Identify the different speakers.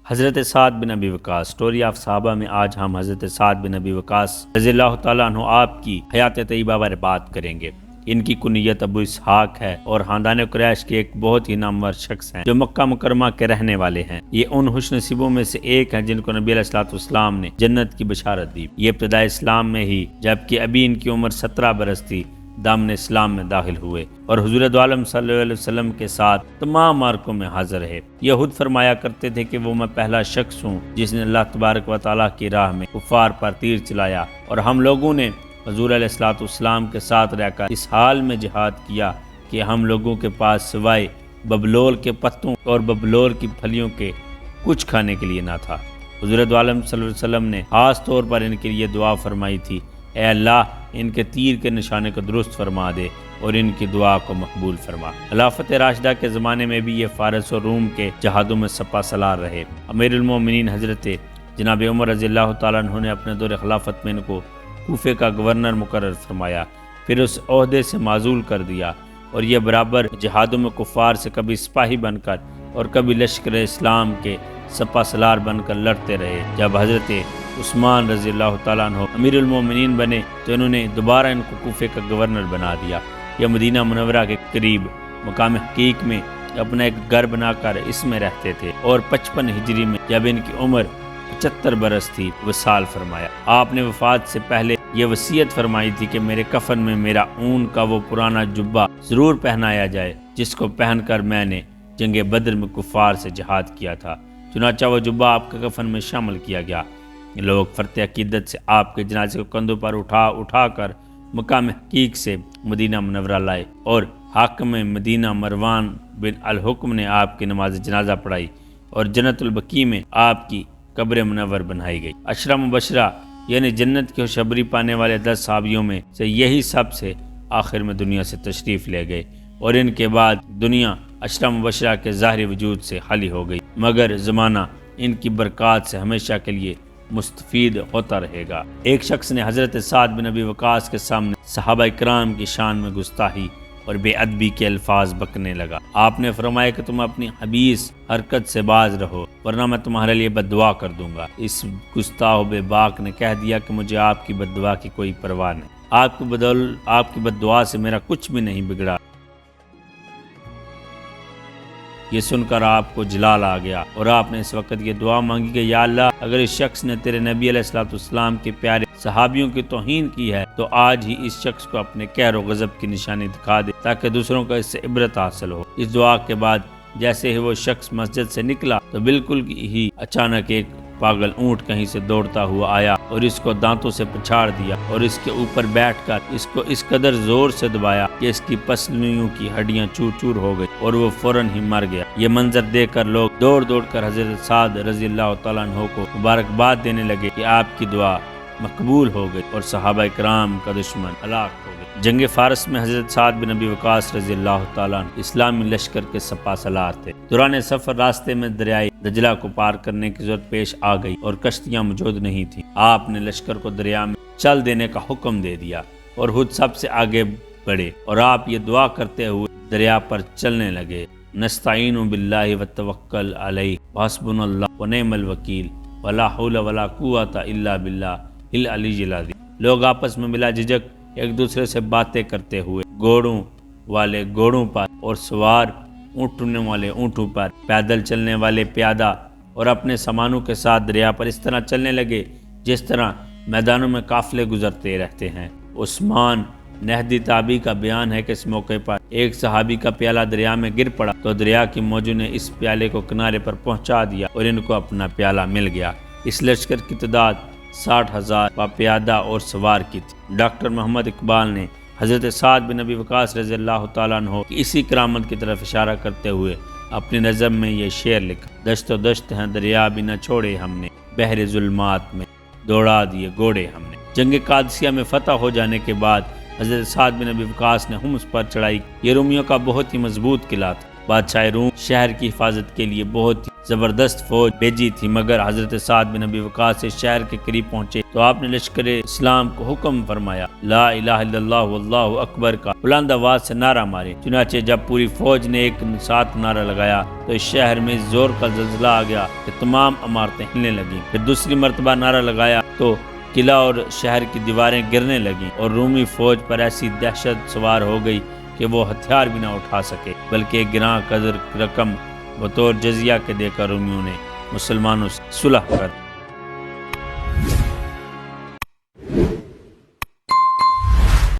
Speaker 1: حضرت سعد بن ابی وقاص، story of صحابہ میں آج ہم حضرت سعد بن ابی وقاص رضی اللہ تعالیٰ عنہ آپ کی حیات طیبہ بارے بات کریں گے۔ ان کی کنیت ابو اسحاق ہے اور خاندان قریش کے ایک بہت ہی نامور شخص ہیں جو مکہ مکرمہ کے رہنے والے ہیں۔ یہ ان خوش نصیبوں میں سے ایک ہیں جن کو نبی علیہ الصلوۃ والسلام نے جنت کی بشارت دی۔ یہ ابتداء اسلام میں ہی جبکہ ابھی ان کی عمر 17 برس تھی دامن اسلام میں داخل ہوئے اور حضور دو عالم صلی اللہ علیہ وسلم کے ساتھ تمام معرکوں میں حاضر رہے۔ یہ خود فرمایا کرتے تھے کہ وہ میں پہلا شخص ہوں جس نے اللہ تبارک و تعالیٰ کی راہ میں کفار پر تیر چلایا، اور ہم لوگوں نے حضور علیہ الصلوۃ والسلام کے ساتھ رہ کر اس حال میں جہاد کیا کہ ہم لوگوں کے پاس سوائے ببلول کے پتوں اور ببلول کی پھلیوں کے کچھ کھانے کے لیے نہ تھا۔ حضور دو عالم صلی اللہ علیہ وسلم نے خاص طور پر ان کے لیے دعا فرمائی تھی، اے اللہ ان کے تیر کے نشانے کو درست فرما دے اور ان کی دعا کو مقبول فرما۔ خلافت راشدہ کے زمانے میں بھی یہ فارس اور روم کے جہادوں میں سپہ سالار رہے۔ امیر المومنین حضرت جناب عمر رضی اللہ تعالیٰ عنہ نے اپنے دور خلافت میں ان کو کوفے کا گورنر مقرر فرمایا، پھر اس عہدے سے معزول کر دیا، اور یہ برابر جہادوں میں کفار سے کبھی سپاہی بن کر اور کبھی لشکر اسلام کے سپہ سالار بن کر لڑتے رہے۔ جب حضرت عثمان رضی اللہ تعالیٰ عنہ امیر المومنین بنے تو انہوں نے دوبارہ ان کو کوفے کا گورنر بنا دیا۔ یہ مدینہ منورہ کے قریب مقام حقیق میں اپنا ایک گھر بنا کر اس میں رہتے تھے، اور 55 ہجری میں جب ان کی عمر 75 برس تھی وصال فرمایا۔ آپ نے وفات سے پہلے یہ وصیت فرمائی تھی کہ میرے کفن میں میرا اون کا وہ پرانا جبہ ضرور پہنایا جائے جس کو پہن کر میں نے جنگ بدر میں کفار سے جہاد کیا تھا۔ چنانچہ وہ جبہ آپ کے کفن میں شامل کیا گیا۔ لوگ فرط عقیدت سے آپ کے جنازے کو کندھوں پر اٹھا کر مقام حقیق سے مدینہ منورہ لائے، اور حاکم مدینہ مروان بن الحکم نے آپ کی نماز جنازہ پڑھائی، اور جنت البقیع میں آپ کی قبر منور بنائی گئی۔ عشرہ مبشرہ یعنی جنت کی خوشخبری پانے والے 10 صحابیوں میں سے یہی سب سے آخر میں دنیا سے تشریف لے گئے، اور ان کے بعد دنیا عشرہ مبشرہ کے ظاہری وجود سے خالی ہو گئی، مگر زمانہ ان کی برکات سے ہمیشہ کے لیے مستفید ہوتا رہے گا۔ ایک شخص نے حضرت سعد بن ابی وقاص کے سامنے صحابہ اکرام کی شان میں گستاخی اور بے ادبی کے الفاظ بکنے لگا۔ آپ نے فرمایا کہ تم اپنی خبیث حرکت سے باز رہو ورنہ میں تمہارے لیے بد دعا کر دوں گا۔ اس گستاخ و بے باک نے کہہ دیا کہ مجھے آپ کی بد دعا کی کوئی پرواہ نہیں، آپ کی بد دعا سے میرا کچھ بھی نہیں بگڑا۔ یہ سن کر آپ کو جلال آ گیا، اور آپ نے اس وقت یہ دعا مانگی کہ یا اللہ اگر اس شخص نے تیرے نبی علیہ الصلوۃ والسلام کے پیارے صحابیوں کی توہین کی ہے تو آج ہی اس شخص کو اپنے قہر و غضب کی نشانی دکھا دے تاکہ دوسروں کو اس سے عبرت حاصل ہو۔ اس دعا کے بعد جیسے ہی وہ شخص مسجد سے نکلا تو بالکل ہی اچانک ایک پاگل اونٹ کہیں سے دوڑتا ہوا آیا اور اس کو دانتوں سے پچھاڑ دیا، اور اس کے اوپر بیٹھ کر اس کو اس قدر زور سے دبایا کہ اس کی پسلیوں کی ہڈیاں چور چور ہو گئی اور وہ فوراً ہی مر گیا۔ یہ منظر دیکھ کر لوگ دوڑ دوڑ کر حضرت سعد رضی اللہ تعالیٰ عنہ کو مبارکباد دینے لگے کہ آپ کی دعا مقبول ہو گئی اور صحابہ کرام کا دشمن ہلاک ہو گیا۔ جنگ فارس میں حضرت سعد بن ابی وقاص رضی اللہ تعالیٰ عنہ اسلامی لشکر کے سپہ سالار تھے۔ دوران سفر راستے میں دریائے دجلہ کو پار کرنے کی ضرورت پیش آ گئی اور کشتیاں موجود نہیں تھیں۔ آپ نے لشکر کو دریا میں چل دینے کا حکم دے دیا اور خود سب سے آگے بڑھے، اور آپ یہ دعا کرتے ہوئے دریا پر چلنے لگے، نستعین باللہ وتوکل علیہ وحسبنا اللہ ونعم الوکیل ولا حول ولا قوۃ الا باللہ العلی العظیم۔ لوگ آپس میں بلا جھجک ایک دوسرے سے باتیں کرتے ہوئے گھوڑوں والے گھوڑوں پر اور سوار اونٹنے والے اونٹوں پر، پیدل چلنے والے پیادہ اور اپنے سامانوں کے ساتھ دریا پر اس طرح چلنے لگے جس طرح میدانوں میں قافلے گزرتے رہتے ہیں۔ عثمان نہدی تابعی کا بیان ہے کہ اس موقع پر ایک صحابی کا پیالہ دریا میں گر پڑا تو دریا کی موجوں نے اس پیالے کو کنارے پر پہنچا دیا اور ان کو اپنا پیالہ مل گیا۔ اس لشکر کی تعداد 60,000 پیادہ اور سوار کی تھی۔ ڈاکٹر محمد اقبال نے حضرت سعد بن ابی وقاص رضی اللہ تعالیٰ عنہ کی اسی کرامت کی طرف اشارہ کرتے ہوئے اپنی نظم میں یہ شعر لکھا، دشت و دشت ہیں دریا بھی نہ چھوڑے ہم نے، بحر ظلمات میں دوڑا دیے گھوڑے ہم نے۔ جنگ قادسیہ میں فتح ہو جانے کے بعد حضرت سعد بن ابی وقاص نے حمص پر چڑھائی۔ یہ رومیوں کا بہت ہی مضبوط قلعہ تھا۔ بادشاہ روم شہر کی حفاظت کے لیے بہت ہی زبردست فوج بھیجی تھی، مگر حضرت سعد بن ابی وقاص سے شہر کے قریب پہنچے تو آپ نے لشکر اسلام کو حکم فرمایا لا الہ الا اللہ واللہ اکبر کا بلند آواز سے نعرہ مارے۔ چنانچہ جب پوری فوج نے ایک ساتھ نعرہ لگایا تو اس شہر میں زور کا زلزلہ آ گیا کہ تمام عمارتیں ہلنے لگیں۔ پھر دوسری مرتبہ نعرہ لگایا تو قلعہ اور شہر کی دیواریں گرنے لگیں اور رومی فوج پر ایسی دہشت سوار ہو گئی کہ وہ ہتھیار بھی نہ اٹھا سکے، بلکہ ایک گراں قدر رقم بطور جزیہ کے دے کر رومیوں نے مسلمانوں سے صلح کر